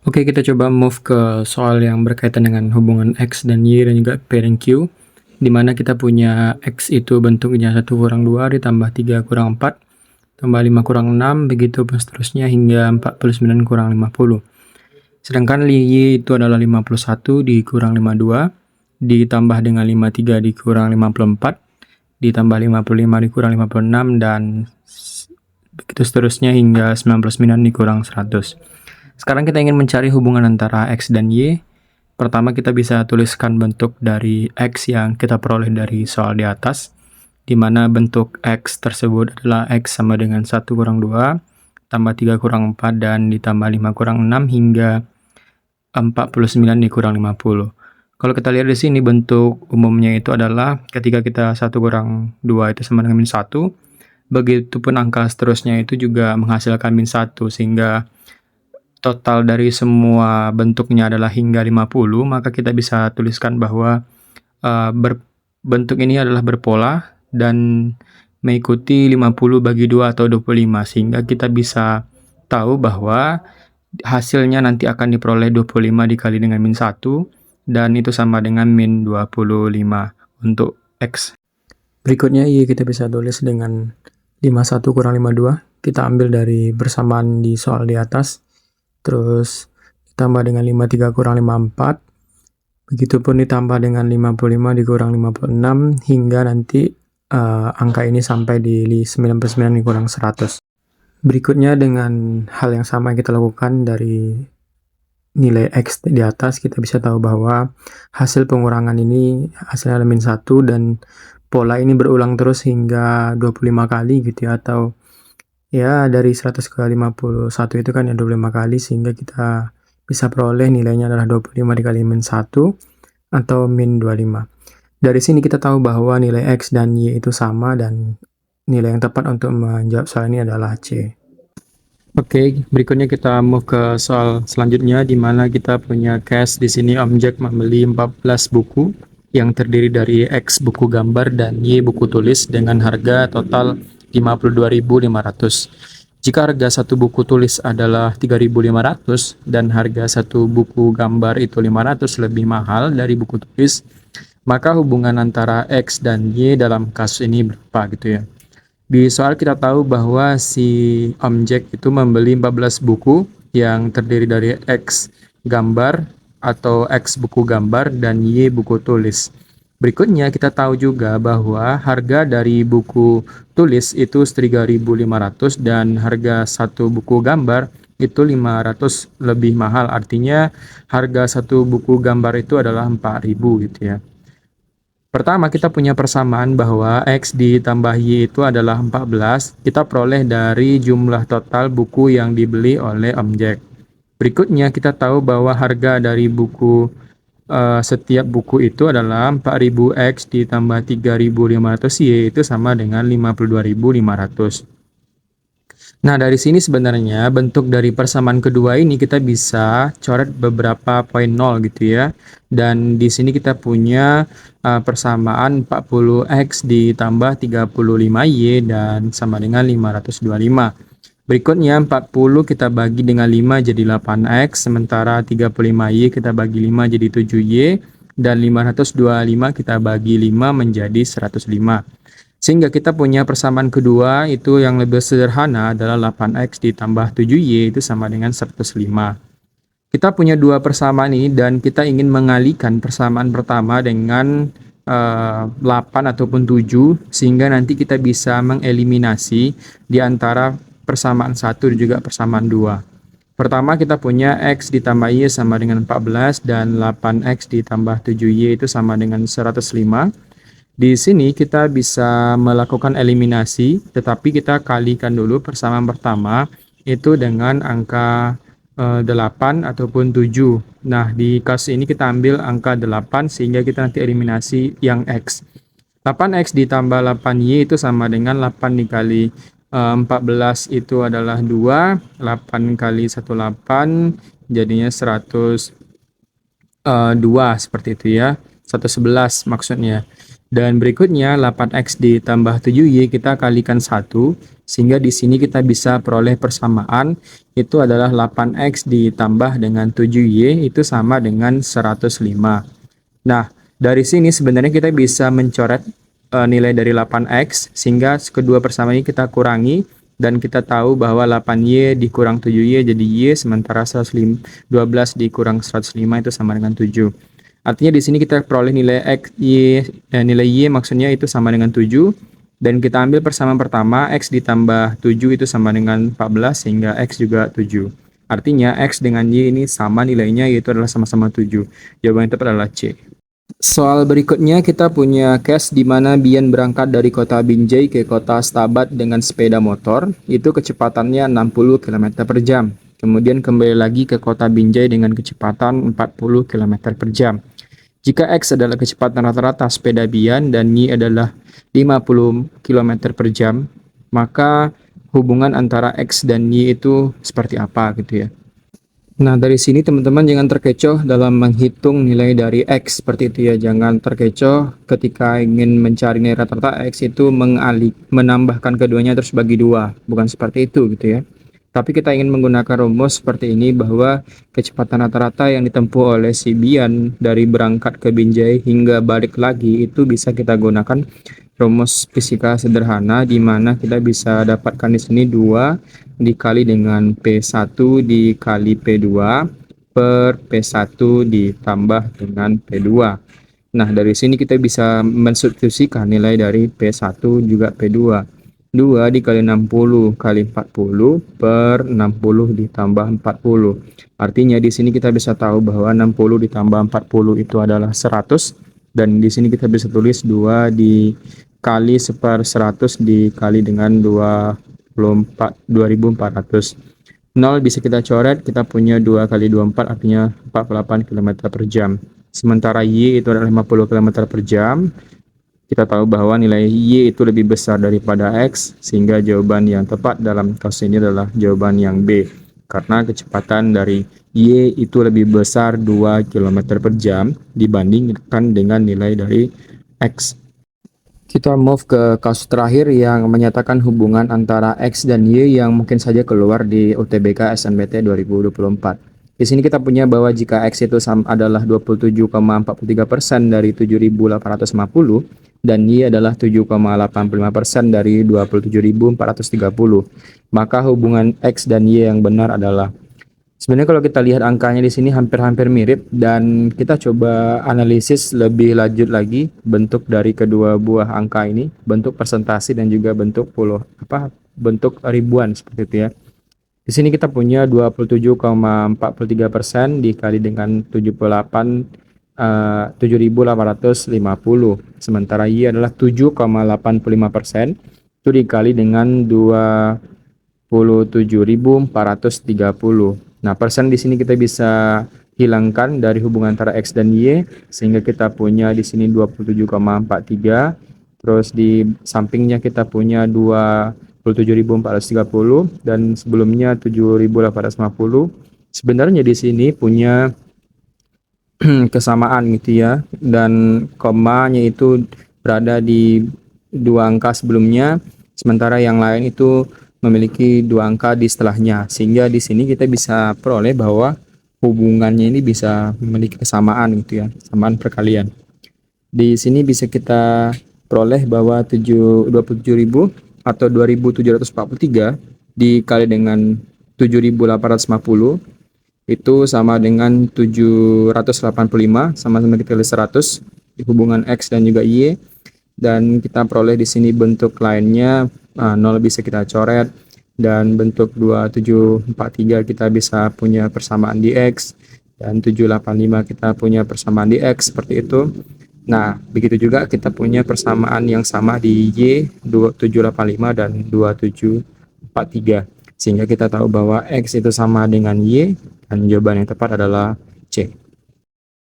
Oke, kita coba move ke soal yang berkaitan dengan hubungan X dan Y dan juga P dan Q, di mana kita punya X itu bentuknya 1 kurang 2 ditambah 3 kurang 4, tambah 5 kurang 6, begitu seterusnya hingga 49 kurang 50. Sedangkan Y itu adalah 51 dikurang 52, ditambah dengan 53 dikurang 54, ditambah 55 dikurang 56, dan begitu seterusnya hingga 99 dikurang 100. Sekarang kita ingin mencari hubungan antara X dan Y. Pertama kita bisa tuliskan bentuk dari X yang kita peroleh dari soal di atas, di mana bentuk X tersebut adalah X sama dengan 1 kurang 2, tambah 3 kurang 4, dan ditambah 5 kurang 6 hingga 49 dikurang 50. Kalau kita lihat di sini bentuk umumnya itu adalah ketika kita 1 kurang 2 itu sama dengan min 1, begitupun angka seterusnya itu juga menghasilkan min 1, sehingga total dari semua bentuknya adalah hingga 50, maka kita bisa tuliskan bahwa bentuk ini adalah berpola dan mengikuti 50 bagi 2 atau 25, sehingga kita bisa tahu bahwa hasilnya nanti akan diperoleh 25 dikali dengan min 1, dan itu sama dengan min 25 untuk X. Berikutnya Y kita bisa tulis dengan 51 kurang 52, kita ambil dari persamaan di soal di atas, terus ditambah dengan 53 kurang 54, begitupun ditambah dengan 55 dikurang 56, hingga nanti angka ini sampai di 99 dikurang 100. Berikutnya dengan hal yang sama yang kita lakukan dari nilai X di atas, kita bisa tahu bahwa hasil pengurangan ini hasilnya min 1, dan pola ini berulang terus hingga 25 kali gitu ya, atau ya dari 100 ke 51 itu kan ya 25 kali, sehingga kita bisa peroleh nilainya adalah 25 dikali min 1 atau min 25. Dari sini kita tahu bahwa nilai X dan Y itu sama, dan nilai yang tepat untuk menjawab soal ini adalah C. Oke, berikutnya kita move ke soal selanjutnya, di mana kita punya case di sini objek membeli 14 buku yang terdiri dari X buku gambar dan Y buku tulis dengan harga total 52.500. Jika harga satu buku tulis adalah 3.500 dan harga satu buku gambar itu 500 lebih mahal dari buku tulis, maka hubungan antara X dan Y dalam kasus ini berapa gitu ya. Di soal kita tahu bahwa si objek itu membeli 14 buku yang terdiri dari X gambar atau X buku gambar dan Y buku tulis. Berikutnya kita tahu juga bahwa harga dari buku tulis itu 3.500 dan harga satu buku gambar itu 500 lebih mahal. Artinya harga satu buku gambar itu adalah 4.000 gitu ya. Pertama, kita punya persamaan bahwa X ditambah Y itu adalah 14. Kita peroleh dari jumlah total buku yang dibeli oleh objek. Berikutnya, kita tahu bahwa harga dari buku setiap buku itu adalah 4.000 X ditambah 3.500 Y itu sama dengan 52.500. Nah, dari sini sebenarnya bentuk dari persamaan kedua ini kita bisa coret beberapa poin nol gitu ya. Dan di sini kita punya persamaan 40X ditambah 35Y dan sama dengan 525. Berikutnya 40 kita bagi dengan 5 jadi 8X, sementara 35Y kita bagi 5 jadi 7Y, dan 525 kita bagi 5 menjadi 105. Sehingga kita punya persamaan kedua itu yang lebih sederhana adalah 8X ditambah 7Y itu sama dengan 105. Kita punya dua persamaan ini dan kita ingin mengalihkan persamaan pertama dengan 8 ataupun 7, sehingga nanti kita bisa mengeliminasi di antara persamaan 1 dan juga persamaan 2. Pertama kita punya X ditambah Y sama dengan 14 dan 8X ditambah 7Y itu sama dengan 105. Di sini kita bisa melakukan eliminasi, tetapi kita kalikan dulu persamaan pertama itu dengan angka 8 ataupun 7. Nah, di kasus ini kita ambil angka 8 sehingga kita nanti eliminasi yang X. 8X ditambah 8Y itu sama dengan 8 dikali 14 itu adalah 2, 8 kali 1 8, jadinya 102 seperti itu ya, 111 maksudnya. Dan berikutnya 8x ditambah 7y kita kalikan 1, sehingga di sini kita bisa peroleh persamaan itu adalah 8x ditambah dengan 7y itu sama dengan 105. Nah, dari sini sebenarnya kita bisa mencoret nilai dari 8x, sehingga kedua persamaan ini kita kurangi, dan kita tahu bahwa 8y dikurang 7y jadi y, sementara 12 dikurang 105 itu sama dengan 7. Artinya di sini kita peroleh nilai x, nilai y maksudnya itu sama dengan 7, dan kita ambil persamaan pertama, x ditambah 7 itu sama dengan 14, sehingga x juga 7. Artinya x dengan y ini sama nilainya, yaitu adalah sama-sama 7. Jawaban yang tepat adalah C. Soal berikutnya kita punya case di mana Bian berangkat dari kota Binjai ke kota Stabat dengan sepeda motor, itu kecepatannya 60 km per jam. Kemudian kembali lagi ke kota Binjai dengan kecepatan 40 km per jam. Jika X adalah kecepatan rata-rata sepeda Bian dan Y adalah 50 km per jam, maka hubungan antara X dan Y itu seperti apa gitu ya. Nah, dari sini teman-teman jangan terkecoh dalam menghitung nilai dari X seperti itu ya. Jangan terkecoh ketika ingin mencari nilai rata-rata X itu menambahkan keduanya terus bagi dua. Bukan seperti itu gitu ya. Tapi kita ingin menggunakan rumus seperti ini, bahwa kecepatan rata-rata yang ditempuh oleh si Bian dari berangkat ke Binjai hingga balik lagi itu bisa kita gunakan rumus fisika sederhana, di mana kita bisa dapatkan di sini 2 dikali dengan P1 dikali P2 per P1 ditambah dengan P2. Nah, dari sini kita bisa mensubstitusikan nilai dari P1 juga P2. 2 dikali 60 kali 40 per 60 ditambah 40. Artinya di sini kita bisa tahu bahwa 60 ditambah 40 itu adalah 100, dan di sini kita bisa tulis 2 dikali 100 dikali dengan 2400. 0 bisa kita coret, kita punya 2 kali 24 artinya 48 km per jam. Sementara Y itu adalah 50 km per jam. Kita tahu bahwa nilai Y itu lebih besar daripada X, sehingga jawaban yang tepat dalam kasus ini adalah jawaban yang B. Karena kecepatan dari Y itu lebih besar 2 km per jam dibandingkan dengan nilai dari X. Kita move ke kasus terakhir yang menyatakan hubungan antara X dan Y yang mungkin saja keluar di UTBK SNBT 2024. Di sini kita punya bahwa jika X itu adalah 27,43% dari 7.850 dan Y adalah 7,85% dari 27.430, maka hubungan X dan Y yang benar adalah, sebenarnya kalau kita lihat angkanya di sini hampir-hampir mirip, dan kita coba analisis lebih lanjut lagi bentuk dari kedua buah angka ini, bentuk persentase dan juga bentuk bentuk ribuan seperti itu ya. Di sini kita punya 27,43% dikali dengan 7.850, sementara Y adalah 7,85%, itu dikali dengan 27.430. Nah, persen di sini kita bisa hilangkan dari hubungan antara X dan Y, sehingga kita punya di sini 27,43, terus di sampingnya kita punya 27.430 dan sebelumnya 7.850. Sebenarnya di sini punya kesamaan gitu ya, dan komanya itu berada di dua angka sebelumnya, sementara yang lain itu memiliki dua angka di setelahnya, sehingga di sini kita bisa peroleh bahwa hubungannya ini bisa memiliki kesamaan gitu ya, kesamaan perkalian. Di sini bisa kita peroleh bahwa 27.000 atau 2.743 dikali dengan 7.850 itu sama dengan 785, sama-sama kita tulis 100 di hubungan X dan juga Y, dan kita peroleh di sini bentuk lainnya 0 bisa kita coret, dan bentuk 2743 kita bisa punya persamaan di X, dan 785 kita punya persamaan di X seperti itu. Nah, begitu juga kita punya persamaan yang sama di Y, 2785 dan 2743. Sehingga kita tahu bahwa X itu sama dengan Y, dan jawaban yang tepat adalah C.